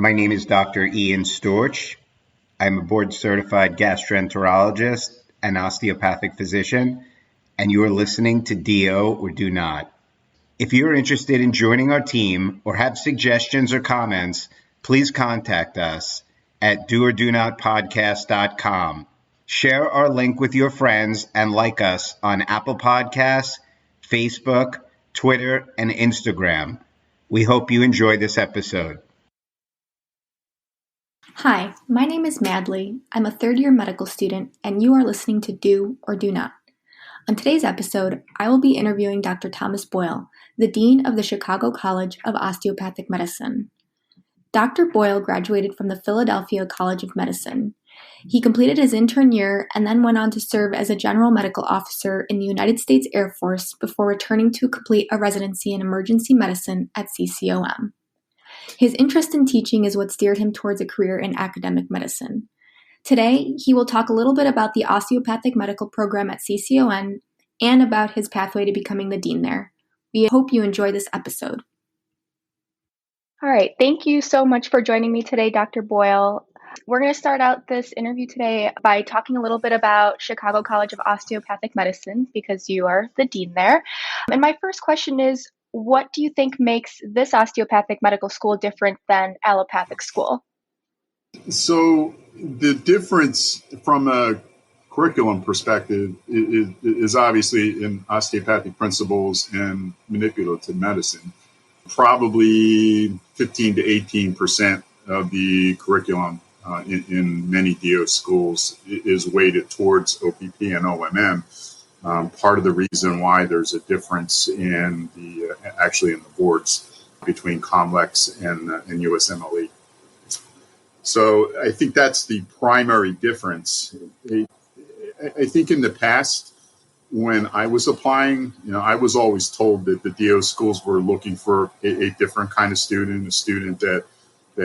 My name is Dr. Ian Storch. I'm a board-certified gastroenterologist and osteopathic physician, and you are listening to DO or Do Not. If you are interested in joining our team or have suggestions or comments, please contact us at doordonotpodcast.com. Share our link with your friends and like us on Apple Podcasts, Facebook, Twitter, and Instagram. We hope you enjoy this episode. Hi, my name is Madly. I'm a third-year medical student, and you are listening to Do or Do Not. On today's episode, I will be interviewing Dr. Thomas Boyle, the Dean of the Chicago College of Osteopathic Medicine. Dr. Boyle graduated from the Philadelphia College of Medicine. He completed his intern year and then went on to serve as a general medical officer in the United States Air Force before returning to complete a residency in emergency medicine at CCOM. His interest in teaching is what steered him towards a career in academic medicine. Today, he will talk a little bit about the osteopathic medical program at CCOM and about his pathway to becoming the dean there. We hope you enjoy this episode. All right, thank you so much for joining me today, Dr. Boyle. We're going to start out this interview today by talking a little bit about Chicago College of Osteopathic Medicine because you are the dean there. And my first question is, what do you think makes this osteopathic medical school different than allopathic school? So the difference from a curriculum perspective is obviously in osteopathic principles and manipulative medicine. Probably 15 to 18% of the curriculum in many DO schools is weighted towards OPP and OMM. Part of the reason why there's a difference in the boards between COMLEX and USMLE. So I think that's the primary difference. I think in the past, when I was applying, I was always told that the DO schools were looking for a different kind of student, a student that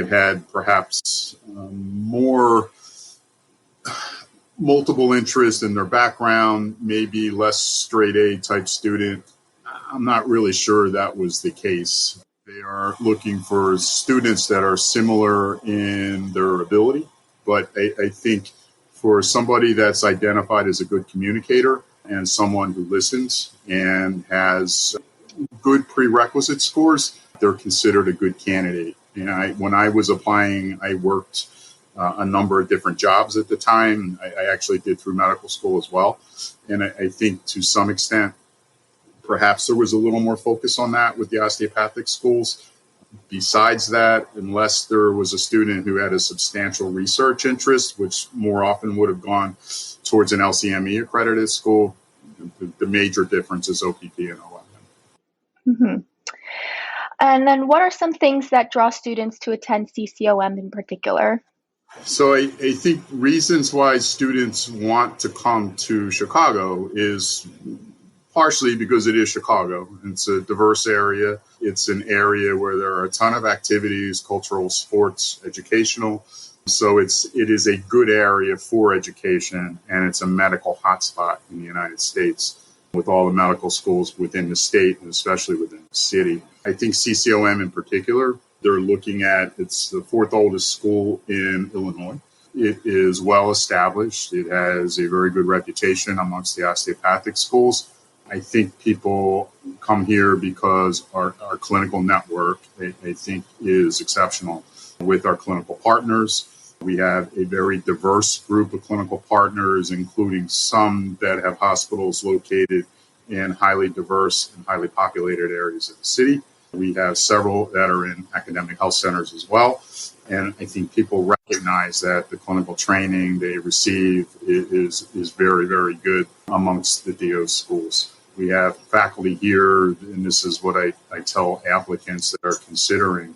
had perhaps more multiple interests in their background, maybe less straight A type student. I'm not really sure that was the case. They are looking for students that are similar in their ability, but I think for somebody that's identified as a good communicator and someone who listens and has good prerequisite scores, they're considered a good candidate. When I was applying, I worked a number of different jobs at the time. I actually did through medical school as well. And I think to some extent, perhaps there was a little more focus on that with the osteopathic schools. Besides that, unless there was a student who had a substantial research interest, which more often would have gone towards an LCME accredited school, the major difference is OPP and OMM. Mm-hmm. And then what are some things that draw students to attend CCOM in particular? So I think reasons why students want to come to Chicago is partially because it is Chicago. It's a diverse area. It's an area where there are a ton of activities, cultural, sports, educational. So it is a good area for education, and it's a medical hotspot in the United States with all the medical schools within the state and especially within the city. I think CCOM in particular, they're looking at, it's the fourth oldest school in Illinois. It is well established. It has a very good reputation amongst the osteopathic schools. I think people come here because our clinical network, I think, is exceptional with our clinical partners. We have a very diverse group of clinical partners, including some that have hospitals located in highly diverse and highly populated areas of the city. We have several that are in academic health centers as well. And I think people recognize that the clinical training they receive is very, very good amongst the DO schools. We have faculty here, and this is what I tell applicants that are considering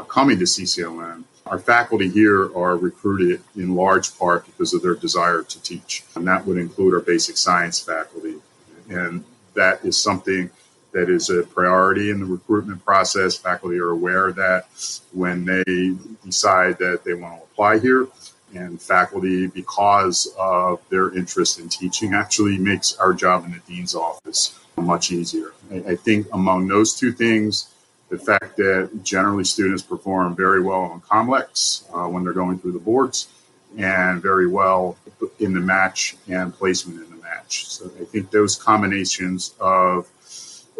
coming to CCOM. Our faculty here are recruited in large part because of their desire to teach. And that would include our basic science faculty. And that is something that is a priority in the recruitment process. Faculty are aware of that when they decide that they want to apply here. And faculty, because of their interest in teaching, actually makes our job in the dean's office much easier. I think among those two things, the fact that generally students perform very well on COMLEX when they're going through the boards, and very well in the match and placement in the match. So I think those combinations of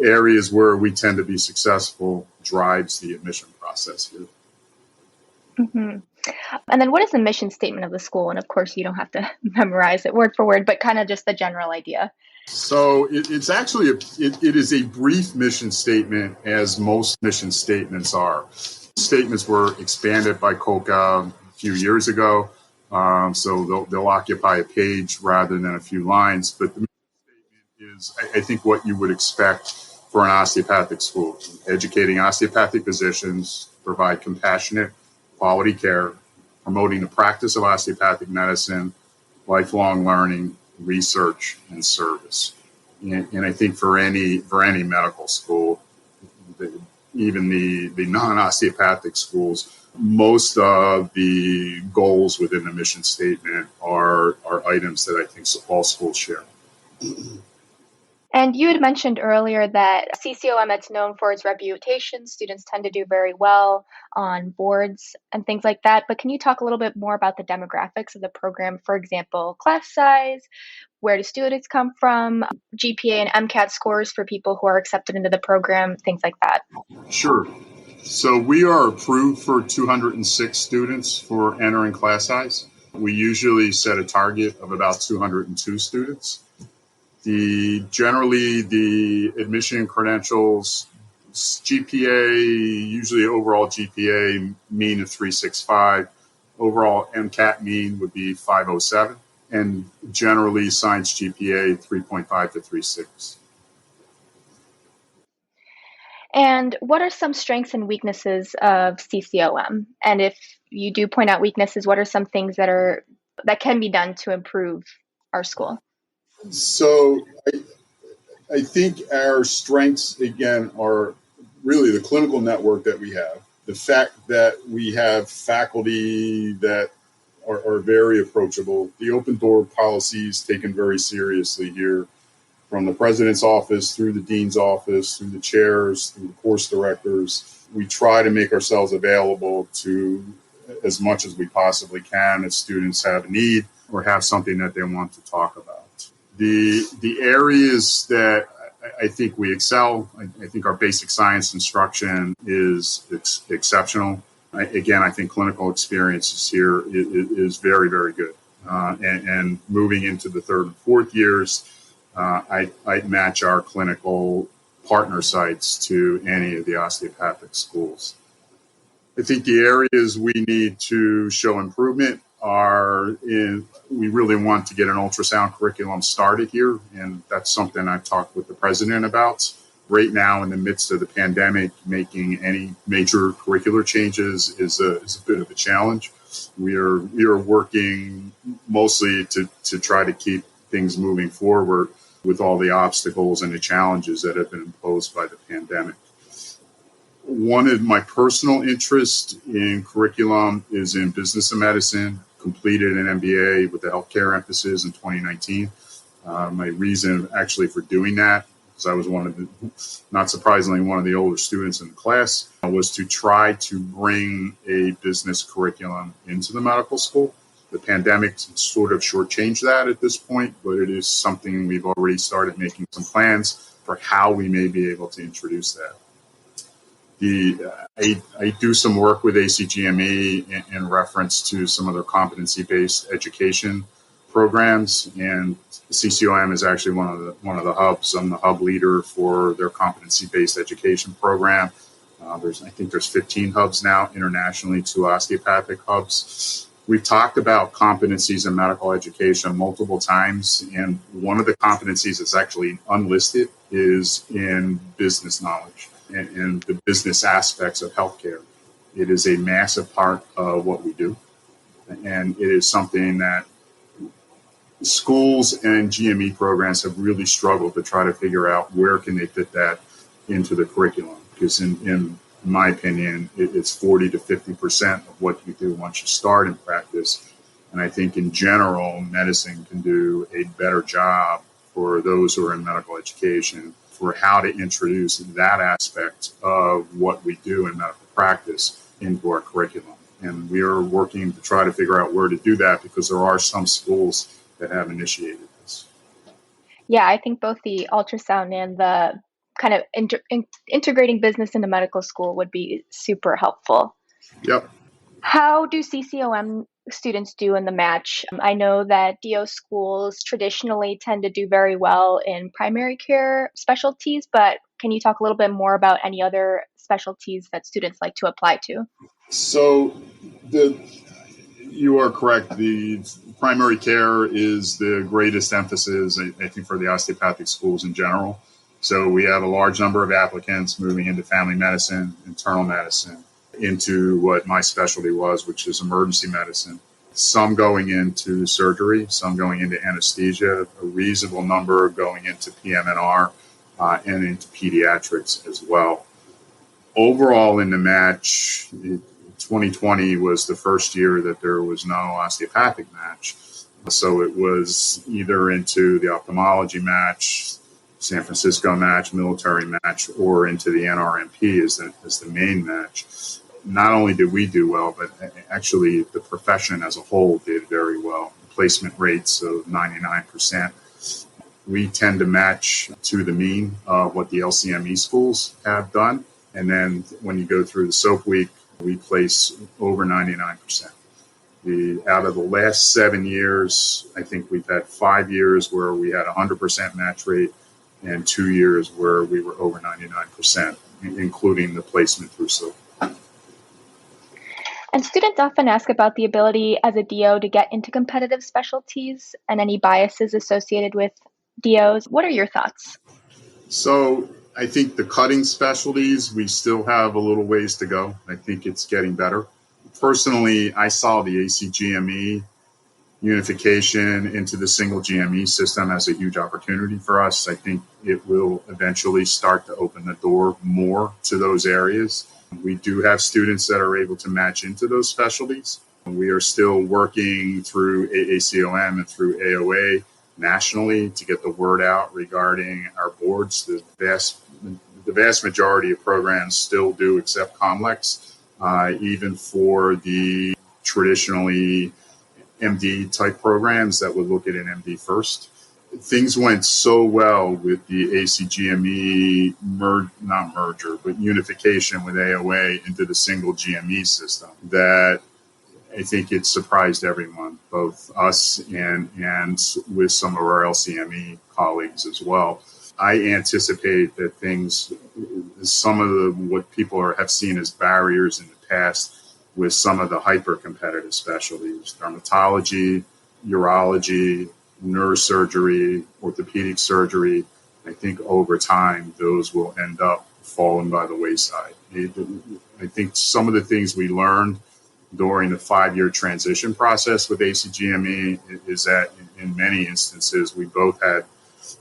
areas where we tend to be successful drives the admission process here. Mm-hmm. And then what is the mission statement of the school? And of course, you don't have to memorize it word for word, but kind of just the general idea. So it's actually, it is a brief mission statement, as most mission statements are. Statements were expanded by COCA a few years ago, so they'll occupy a page rather than a few lines. But the mission statement is, I think, what you would expect for an osteopathic school: educating osteopathic physicians, provide compassionate, quality care, promoting the practice of osteopathic medicine, lifelong learning, research, and service. And I think for any medical school, even the non-osteopathic schools, most of the goals within the mission statement are items that I think all schools share. And you had mentioned earlier that CCOM, it's known for its reputation. Students tend to do very well on boards and things like that. But can you talk a little bit more about the demographics of the program? For example, class size, where do students come from, GPA and MCAT scores for people who are accepted into the program, things like that? Sure. So we are approved for 206 students for entering class size. We usually set a target of about 202 students. Generally the admission credentials, GPA, usually overall GPA mean of 365. Overall MCAT mean would be 507. And generally science GPA 3.5 to 3.6. And what are some strengths and weaknesses of CCOM? And if you do point out weaknesses, what are some things that can be done to improve our school? So I think our strengths, again, are really the clinical network that we have, the fact that we have faculty that are very approachable, the open door policies taken very seriously here, from the president's office through the dean's office, through the chairs, through the course directors. We try to make ourselves available to as much as we possibly can if students have a need or have something that they want to talk about. The areas that I think we excel, I think our basic science instruction is exceptional. I think clinical experiences here is very, very good. And moving into the third and fourth years, I'd match our clinical partner sites to any of the osteopathic schools. I think the areas we need to show improvement we really want to get an ultrasound curriculum started here, and that's something I've talked with the president about. Right now, in the midst of the pandemic, making any major curricular changes is a bit of a challenge. We are working mostly to try to keep things moving forward with all the obstacles and the challenges that have been imposed by the pandemic. One of my personal interests in curriculum is in business and medicine. Completed an MBA with a healthcare emphasis in 2019. My reason actually for doing that, because I was not surprisingly, one of the older students in the class, was to try to bring a business curriculum into the medical school. The pandemic sort of shortchanged that at this point, but it is something we've already started making some plans for how we may be able to introduce that. I do some work with ACGME in reference to some of their competency-based education programs, and CCOM is actually one of the hubs. I'm the hub leader for their competency-based education program. I think there's 15 hubs now internationally, 2 osteopathic hubs. We've talked about competencies in medical education multiple times, and one of the competencies that's actually unlisted is in business knowledge and the business aspects of healthcare. It is a massive part of what we do, and it is something that schools and GME programs have really struggled to try to figure out where can they fit that into the curriculum, because in my opinion, it's 40 to 50% of what you do once you start in practice. And I think in general, medicine can do a better job for those who are in medical education for how to introduce that aspect of what we do in medical practice into our curriculum. And we are working to try to figure out where to do that because there are some schools that have initiated this. Yeah, I think both the ultrasound and the kind of integrating business into medical school would be super helpful. Yep. How do CCOM students do in the match? I know that DO schools traditionally tend to do very well in primary care specialties, but can you talk a little bit more about any other specialties that students like to apply to? So you are correct. The primary care is the greatest emphasis, I think, for the osteopathic schools in general. So we have a large number of applicants moving into family medicine, internal medicine, into what my specialty was, which is emergency medicine. Some going into surgery, some going into anesthesia, a reasonable number going into PM&R and into pediatrics as well. Overall in the match, 2020 was the first year that there was no osteopathic match. So it was either into the ophthalmology match, San Francisco match, military match, or into the NRMP as the main match. Not only did we do well, but actually the profession as a whole did very well. Placement rates of 99%. We tend to match to the mean of what the LCME schools have done. And then when you go through the SOAP week, we place over 99%. Out of the last 7 years, I think we've had 5 years where we had 100% match rate and 2 years where we were over 99%, including the placement through SOAP. And students often ask about the ability as a DO to get into competitive specialties and any biases associated with DOs. What are your thoughts? So I think the cutting specialties, we still have a little ways to go. I think it's getting better. Personally, I saw the ACGME unification into the single GME system as a huge opportunity for us. I think it will eventually start to open the door more to those areas. We do have students that are able to match into those specialties. We are still working through AACOM and through AOA nationally to get the word out regarding our boards. The vast majority of programs still do accept COMLEX, even for the traditionally MD type programs that would look at an MD first. Things went so well with the ACGME not merger, but unification with AOA into the single GME system that I think it surprised everyone, both us and with some of our LCME colleagues as well. I anticipate that some of what people have seen as barriers in the past with some of the hyper-competitive specialties, dermatology, urology, neurosurgery, orthopedic surgery, I think over time, those will end up falling by the wayside. I think some of the things we learned during the 5-year transition process with ACGME is that in many instances,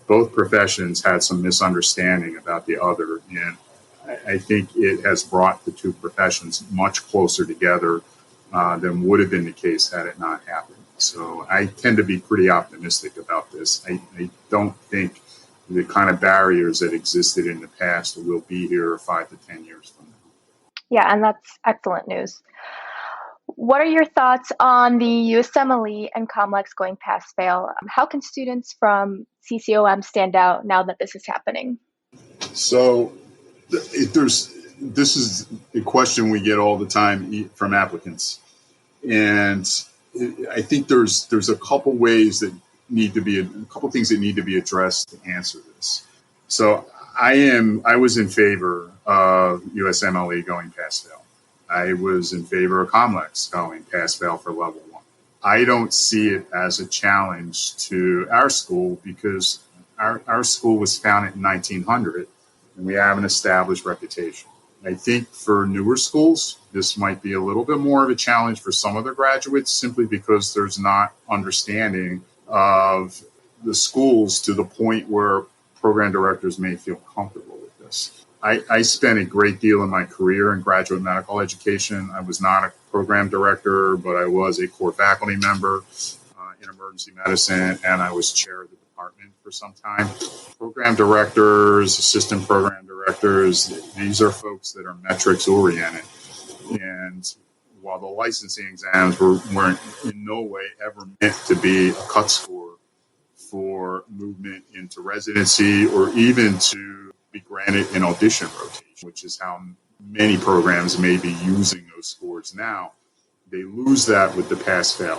both professions had some misunderstanding about the other. And I think it has brought the two professions much closer together than would have been the case had it not happened. So I tend to be pretty optimistic about this. I don't think the kind of barriers that existed in the past will be here 5 to 10 years from now. Yeah, and that's excellent news. What are your thoughts on the USMLE and COMLEX going pass-fail? How can students from CCOM stand out now that this is happening? So this is a question we get all the time from applicants. And I think there's a couple ways that a couple things that need to be addressed to answer this. So I was in favor of USMLE going pass-fail. I was in favor of COMLEX going pass-fail for level 1. I don't see it as a challenge to our school because our school was founded in 1900 and we have an established reputation. I think for newer schools, this might be a little bit more of a challenge for some of the graduates simply because there's not understanding of the schools to the point where program directors may feel comfortable with this. I spent a great deal of my career in graduate medical education. I was not a program director, but I was a core faculty member in emergency medicine, and I was chair of the department for some time. Program directors, assistant program directors, these are folks that are metrics oriented. And while the licensing exams weren't in no way ever meant to be a cut score for movement into residency or even to be granted an audition rotation, which is how many programs may be using those scores now, they lose that with the pass-fail.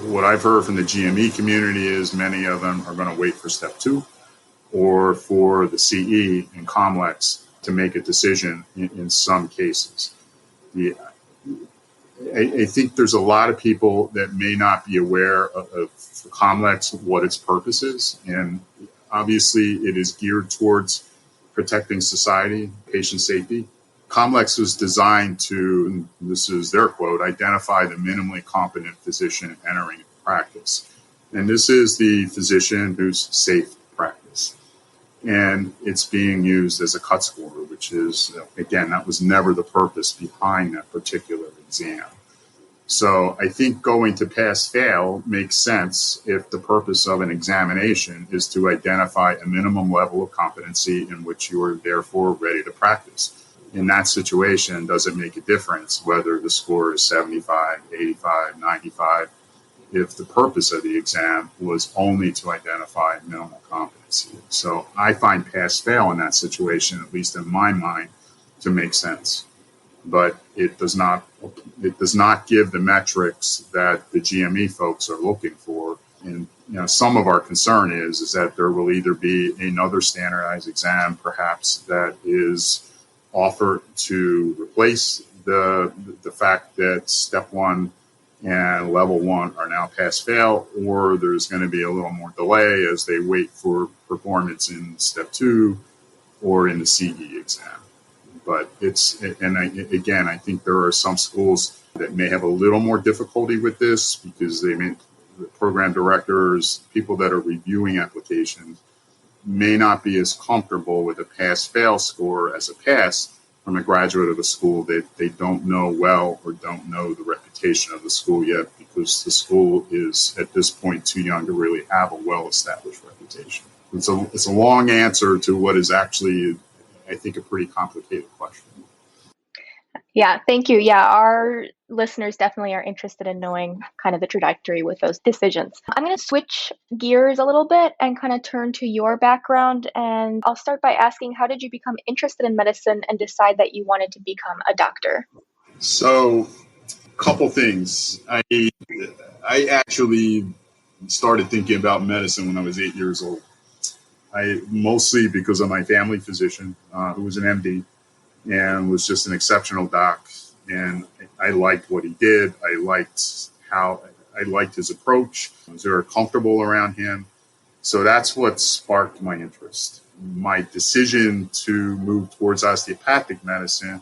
What I've heard from the GME community is many of them are going to wait for step 2 or for the CE and COMLEX to make a decision in some cases. I think there's a lot of people that may not be aware of COMLEX, what its purpose is. And obviously it is geared towards protecting society, patient safety. COMLEX was designed to, this is their quote, identify the minimally competent physician entering practice. And this is the physician who's safe practice. And it's being used as a cut score, which is, again, that was never the purpose behind that particular exam. So I think going to pass-fail makes sense if the purpose of an examination is to identify a minimum level of competency in which you are therefore ready to practice. In that situation, does it make a difference whether the score is 75, 85, 95, if the purpose of the exam was only to identify minimal competency? So I find pass-fail in that situation, at least in my mind, to make sense. But it does not give the metrics that the GME folks are looking for. And some of our concern is that there will either be another standardized exam, perhaps, that is offered to replace the fact that step 1 and level 1 are now pass-fail, or there's going to be a little more delay as they wait for performance in step 2 or in the CE exam. But I think there are some schools that may have a little more difficulty with this because the program directors, people that are reviewing applications, may not be as comfortable with a pass-fail score as a pass from a graduate of a school that they don't know well or don't know the reputation of the school yet, because the school is at this point too young to really have a well-established reputation. It's a long answer to what is actually, I think, a pretty complicated question. Yeah, thank you. Yeah, our listeners definitely are interested in knowing kind of the trajectory with those decisions. I'm going to switch gears a little bit and kind of turn to your background. And I'll start by asking, how did you become interested in medicine and decide that you wanted to become a doctor? So, a couple things. I actually started thinking about medicine when I was 8 years old. Mostly because of my family physician, who was an MD and was just an exceptional doc. And I liked what he did. I liked his approach. I was very comfortable around him. So that's what sparked my interest. My decision to move towards osteopathic medicine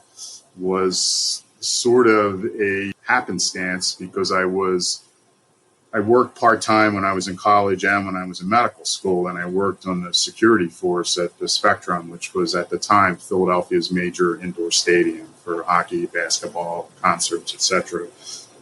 was sort of a happenstance because I worked part-time when I was in college and when I was in medical school, and I worked on the security force at the Spectrum, which was at the time Philadelphia's major indoor stadium for hockey, basketball, concerts, etc.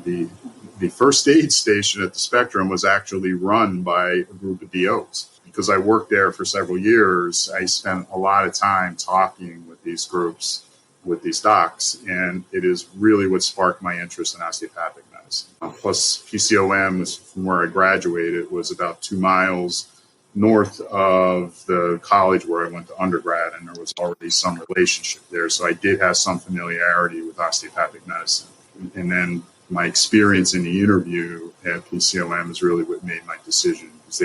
The first aid station at the Spectrum was actually run by a group of DOs. Because I worked there for several years, I spent a lot of time talking with these groups, with these docs, and it is really what sparked my interest in osteopathic medicine. Plus, PCOM, from where I graduated, was about 2 miles north of the college where I went to undergrad, and there was already some relationship there. So I did have some familiarity with osteopathic medicine. And then my experience in the interview at PCOM is really what made my decision, because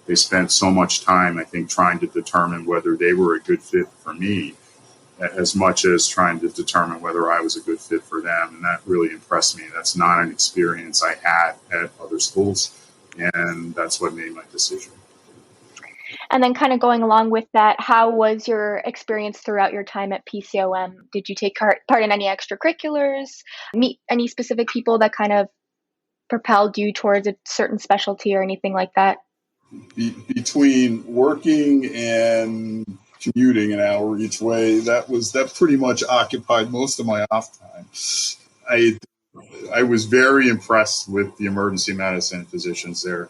they spent so much time, I think, trying to determine whether they were a good fit for me, as much as trying to determine whether I was a good fit for them. And that really impressed me. That's not an experience I had at other schools. And that's what made my decision. And then kind of going along with that, how was your experience throughout your time at PCOM? Did you take part in any extracurriculars, meet any specific people that kind of propelled you towards a certain specialty or anything like that? Between working and commuting an hour each way, that pretty much occupied most of my off time. I was very impressed with the emergency medicine physicians there.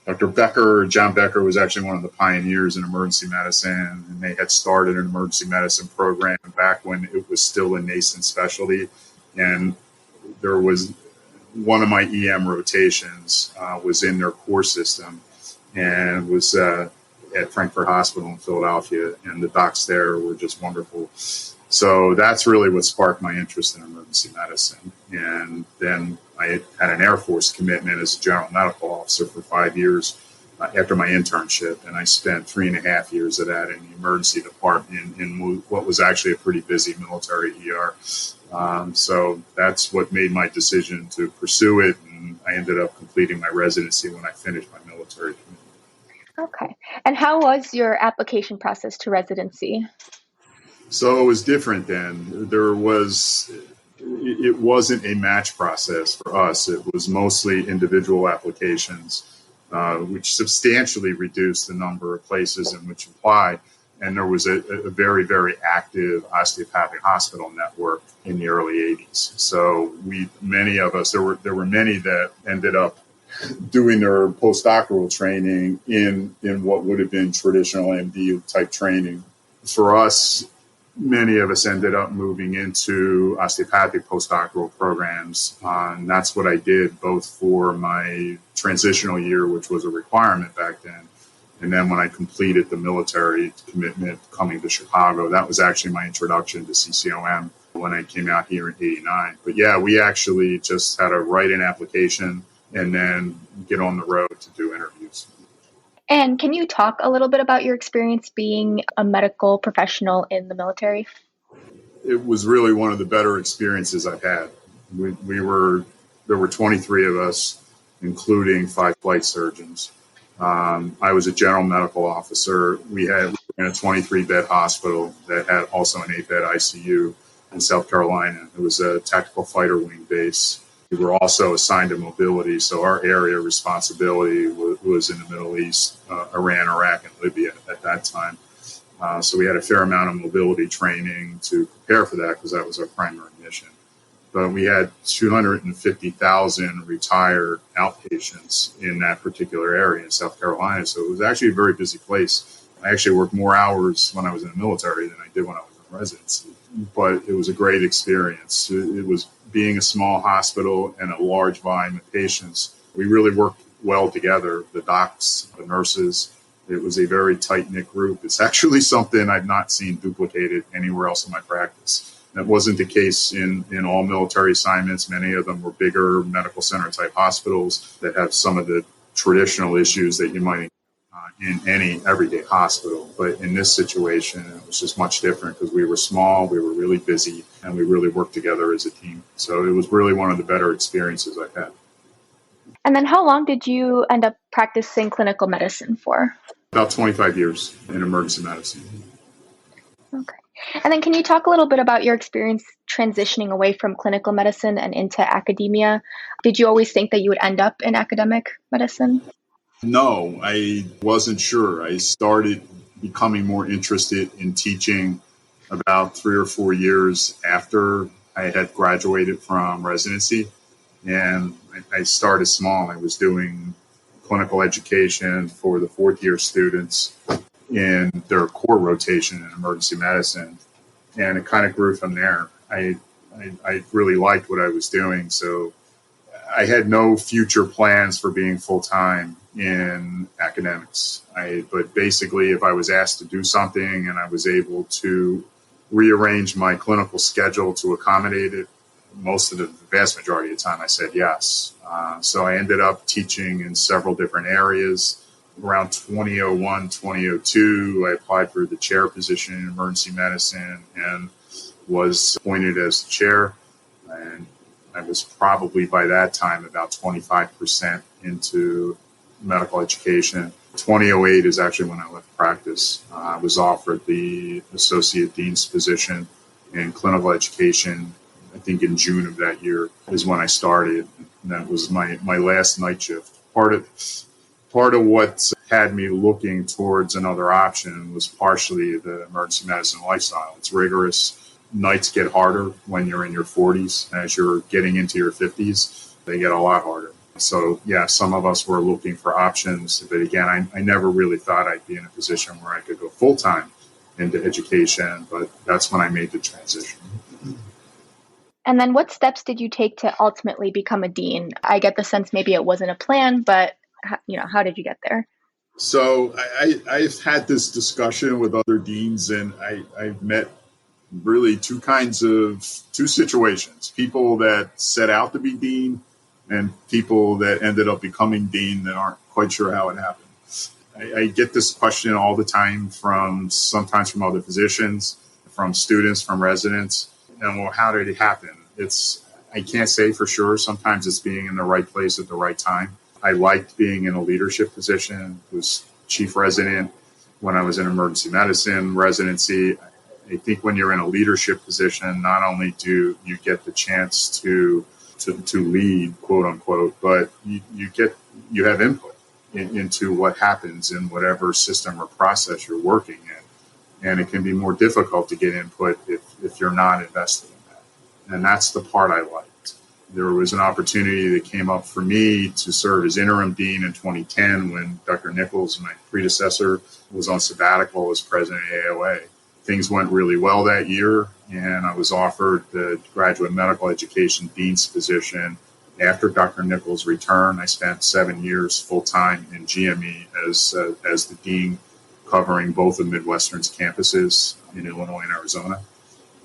Dr. Becker, John Becker, was actually one of the pioneers in emergency medicine, and they had started an emergency medicine program back when it was still a nascent specialty. And there was one of my EM rotations was in their core system, and was at Frankfurt Hospital in Philadelphia, and the docs there were just wonderful. So that's really what sparked my interest in emergency medicine. And then I had an Air Force commitment as a general medical officer for 5 years after my internship. And I spent 3.5 years of that in the emergency department in what was actually a pretty busy military ER. So that's what made my decision to pursue it. And I ended up completing my residency when I finished my military commitment. Okay. And how was your application process to residency? So it was different then. It wasn't a match process for us. It was mostly individual applications, which substantially reduced the number of places in which apply. And there was a very, very active osteopathic hospital network in the early 80s. So many of us, there were many that ended up doing their postdoctoral training in what would have been traditional MD type training. For us, many of us ended up moving into osteopathic postdoctoral programs. And that's what I did both for my transitional year, which was a requirement back then. And then when I completed the military commitment coming to Chicago, that was actually my introduction to CCOM when I came out here in '89. But yeah, we actually just had to write an application and then get on the road to do interviews. And can you talk a little bit about your experience being a medical professional in the military? It was really one of the better experiences I've had. There were 23 of us, including 5 flight surgeons. I was a general medical officer. We were in a 23-bed hospital that had also an 8-bed ICU in South Carolina. It was a tactical fighter wing base. We were also assigned to mobility, so our area of responsibility was in the Middle East, Iran, Iraq, and Libya at that time. So we had a fair amount of mobility training to prepare for that because that was our primary mission. But we had 250,000 retired outpatients in that particular area in South Carolina, so it was actually a very busy place. I actually worked more hours when I was in the military than I did when I was in residency, but it was a great experience. It was being a small hospital and a large volume of patients. We really worked well together, the docs, the nurses. It was a very tight-knit group. It's actually something I've not seen duplicated anywhere else in my practice. That wasn't the case in all military assignments. Many of them were bigger medical center type hospitals that have some of the traditional issues that you might in any everyday hospital. But in this situation, it was just much different because we were small, we were really busy, and we really worked together as a team. So it was really one of the better experiences I've had. And then how long did you end up practicing clinical medicine for? About 25 years in emergency medicine. Okay. And then can you talk a little bit about your experience transitioning away from clinical medicine and into academia? Did you always think that you would end up in academic medicine? No, I wasn't sure. I started becoming more interested in teaching about 3 or 4 years after I had graduated from residency. And I started small. I was doing clinical education for the 4th-year students in their core rotation in emergency medicine. And it kind of grew from there. I really liked what I was doing. So I had no future plans for being full-time in academics. But basically, if I was asked to do something and I was able to rearrange my clinical schedule to accommodate it, the vast majority of the time I said yes. So I ended up teaching in several different areas. Around 2001, 2002, I applied for the chair position in emergency medicine and was appointed as chair. And I was probably by that time about 25% into medical education. 2008 is actually when I left practice. I was offered the associate dean's position in clinical education. I think in June of that year is when I started. And that was my last night shift. Part of what had me looking towards another option was partially the emergency medicine lifestyle. It's rigorous. Nights get harder when you're in your 40s. As you're getting into your 50s, they get a lot harder. So, yeah, some of us were looking for options. But again, I never really thought I'd be in a position where I could go full-time into education, but that's when I made the transition. And then what steps did you take to ultimately become a dean? I get the sense maybe it wasn't a plan, but how did you get there? So I've had this discussion with other deans, and I've met really two situations: people that set out to be dean and people that ended up becoming dean that aren't quite sure how it happened. I get this question all the time sometimes from other physicians, from students, from residents. And well, how did it happen? I can't say for sure. Sometimes it's being in the right place at the right time. I liked being in a leadership position. Was chief resident when I was in emergency medicine residency. I think when you're in a leadership position, not only do you get the chance to lead, quote unquote, but you have input into what happens in whatever system or process you're working in. And it can be more difficult to get input if you're not invested in that. And that's the part I liked. There was an opportunity that came up for me to serve as interim dean in 2010 when Dr. Nichols, my predecessor, was on sabbatical as president of AOA. Things went really well that year, and I was offered the graduate medical education dean's position. After Dr. Nichols' return, I spent 7 years full-time in GME as the dean, covering both of Midwestern's campuses in Illinois and Arizona.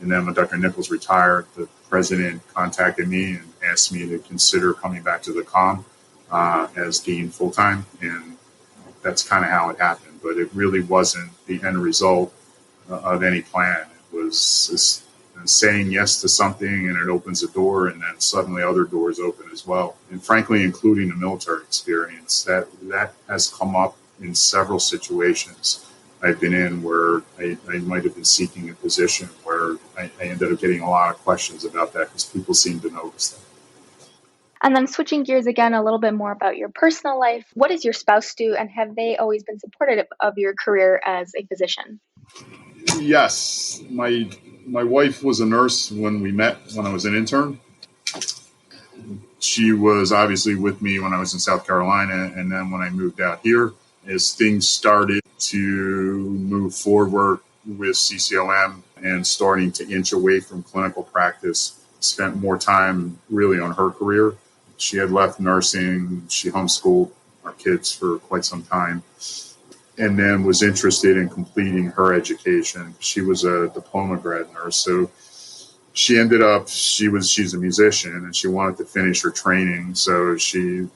And then when Dr. Nichols retired, the president contacted me and asked me to consider coming back to the COM as dean full-time. And that's kind of how it happened. But it really wasn't the end result of any plan. It was just saying yes to something, and it opens a door, and then suddenly other doors open as well. And frankly, including the military experience, that has come up in several situations I've been in where I might have been seeking a position where I ended up getting a lot of questions about that because people seem to notice that. And then switching gears again, a little bit more about your personal life. What does your spouse do, and have they always been supportive of your career as a physician? Yes. My wife was a nurse when we met when I was an intern. She was obviously with me when I was in South Carolina, and then when I moved out here, as things started to move forward with CCOM and starting to inch away from clinical practice, spent more time really on her career. She had left nursing. She homeschooled our kids for quite some time, and then was interested in completing her education. She was a diploma grad nurse, so she ended up, she's a musician, and she wanted to finish her training. So she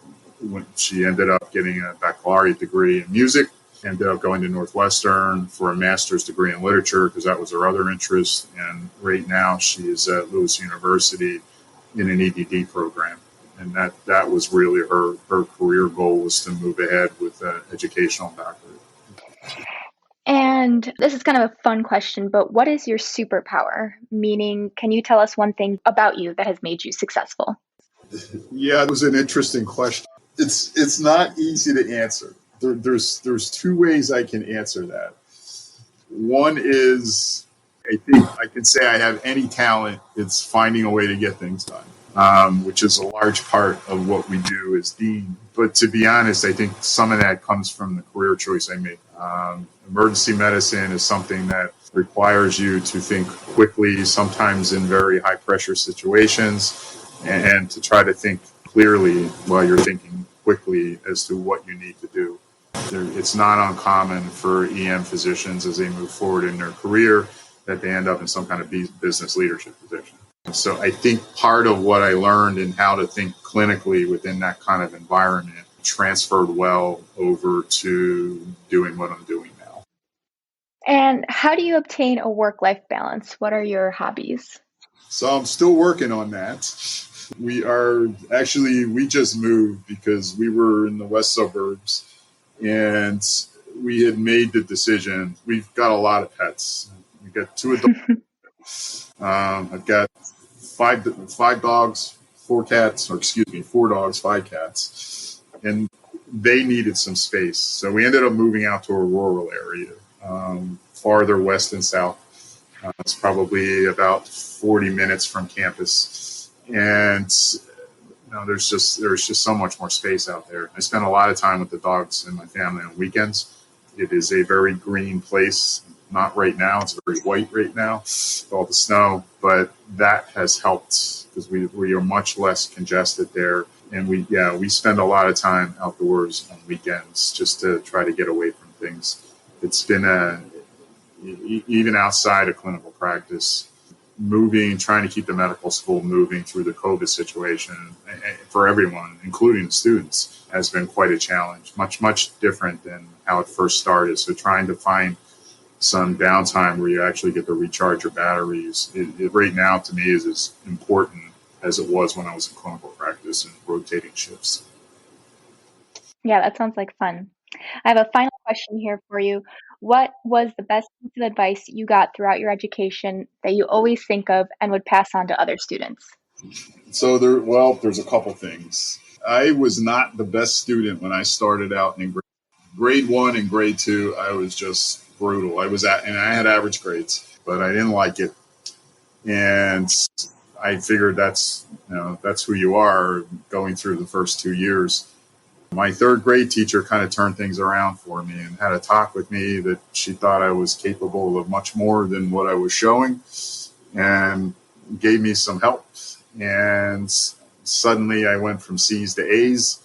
ended up getting a baccalaureate degree in music, ended up going to Northwestern for a master's degree in literature because that was her other interest. And right now she is at Lewis University in an EDD program. And that was really her career goal, was to move ahead with an educational doctorate. And this is kind of a fun question, but what is your superpower? Meaning, can you tell us one thing about you that has made you successful? Yeah, it was an interesting question. It's not easy to answer. There's two ways I can answer that. One is, I think I can say I have any talent. It's finding a way to get things done, which is a large part of what we do as dean. But to be honest, I think some of that comes from the career choice I made. Emergency medicine is something that requires you to think quickly, sometimes in very high pressure situations, and to try to think clearly while you're thinking quickly as to what you need to do. It's not uncommon for EM physicians as they move forward in their career that they end up in some kind of business leadership position. So I think part of what I learned in how to think clinically within that kind of environment transferred well over to doing what I'm doing now. And how do you obtain a work-life balance? What are your hobbies? So I'm still working on that. We just moved because we were in the west suburbs and we had made the decision. We've got a lot of pets. We've got 2 adults. I've got 5 dogs, 4 cats, 4 dogs, 5 cats. And they needed some space. So we ended up moving out to a rural area, farther west and south. It's probably about 40 minutes from campus. And there's just so much more space out there. I spend a lot of time with the dogs and my family on weekends. It is a very green place. Not right now. It's very white right now with all the snow, but that has helped because we are much less congested there. And we spend a lot of time outdoors on weekends just to try to get away from things. It's been even outside of clinical practice, trying to keep the medical school moving through the COVID situation for everyone, including the students, has been quite a challenge, much different than how it first started. So trying to find some downtime where you actually get to recharge your batteries, it right now to me is as important as it was when I was in clinical practice and rotating shifts. Yeah, that sounds like fun. I have a final question here for you. What was the best piece of advice you got throughout your education that you always think of and would pass on to other students? So there's a couple things. I was not the best student when I started out in grade 1 and grade 2. I was just brutal. And I had average grades, but I didn't like it. And I figured that's who you are going through the first 2 years. My third grade teacher kind of turned things around for me and had a talk with me that she thought I was capable of much more than what I was showing, and gave me some help. And suddenly I went from C's to A's,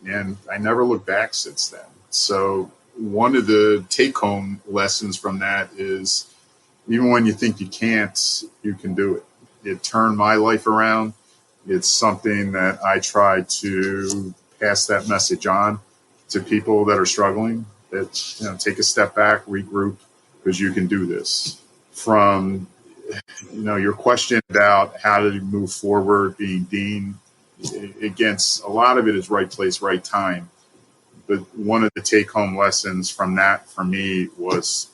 and I never looked back since then. So one of the take-home lessons from that is even when you think you can't, you can do it. It turned my life around. It's something that I try to pass that message on to people that are struggling, that take a step back, regroup, because you can do this. From your question about how to move forward, being dean, against a lot of it is right place, right time. But one of the take-home lessons from that for me was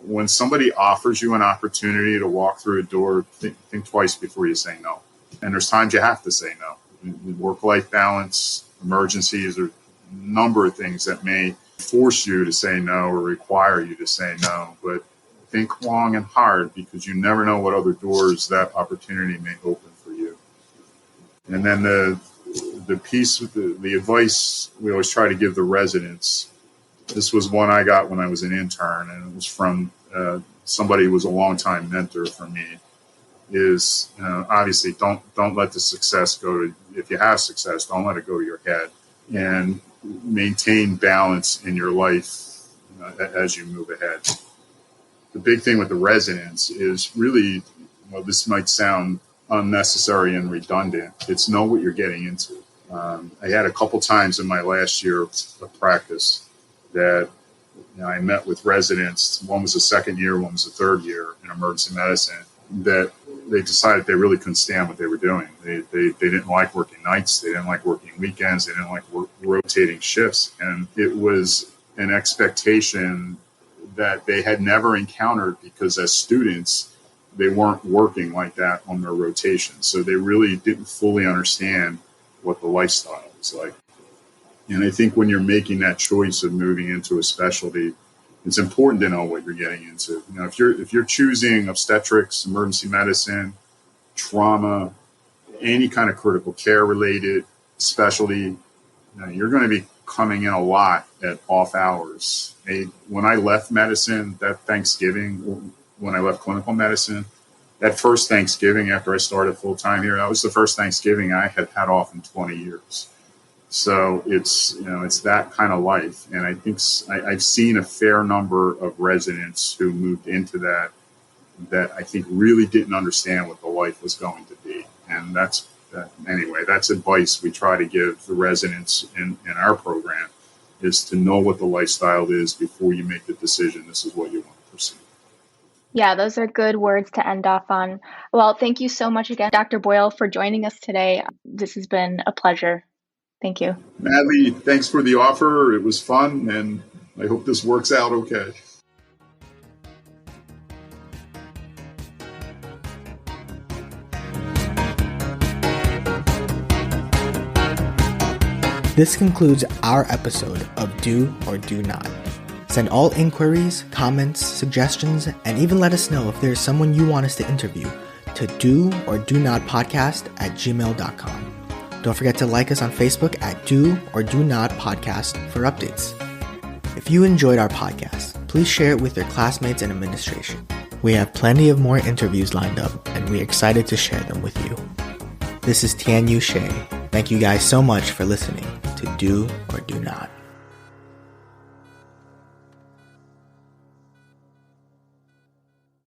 when somebody offers you an opportunity to walk through a door, think twice before you say no. And there's times you have to say no. Work-life balance, emergencies, or a number of things that may force you to say no or require you to say no. But think long and hard, because you never know what other doors that opportunity may open for you. And then the piece with the advice we always try to give the residents. This was one I got when I was an intern, and it was from somebody who was a longtime mentor for me. Is obviously don't let the success go to, if you have success, don't let it go to your head, and maintain balance in your life as you move ahead. The big thing with the residents is really, this might sound unnecessary and redundant. It's know what you're getting into. I had a couple times in my last year of practice that I met with residents. One was a second year, one was a third year in emergency medicine, that they decided they really couldn't stand what they were doing. They didn't like working nights. They didn't like working weekends. They didn't like rotating shifts. And it was an expectation that they had never encountered, because as students, they weren't working like that on their rotation. So they really didn't fully understand what the lifestyle was like. And I think when you're making that choice of moving into a specialty, it's important to know what you're getting into. If you're choosing obstetrics, emergency medicine, trauma, any kind of critical care related specialty, you're going to be coming in a lot at off hours. When I left medicine, that Thanksgiving, when I left clinical medicine, that first Thanksgiving after I started full time here, that was the first Thanksgiving I had had off in 20 years. So it's that kind of life. And I think I've seen a fair number of residents who moved into that I think really didn't understand what the life was going to be. And that's advice we try to give the residents in our program, is to know what the lifestyle is before you make the decision. This is what you want to pursue. Yeah, those are good words to end off on. Well, thank you so much again, Dr. Boyle, for joining us today. This has been a pleasure. Thank you. Natalie, thanks for the offer. It was fun, and I hope this works out okay. This concludes our episode of Do or Do Not. Send all inquiries, comments, suggestions, and even let us know if there's someone you want us to interview to doordonotpodcast@gmail.com. Don't forget to like us on Facebook at Do or Do Not Podcast for updates. If you enjoyed our podcast, please share it with your classmates and administration. We have plenty of more interviews lined up, and we're excited to share them with you. This is Tian Yu Shea. Thank you guys so much for listening to Do or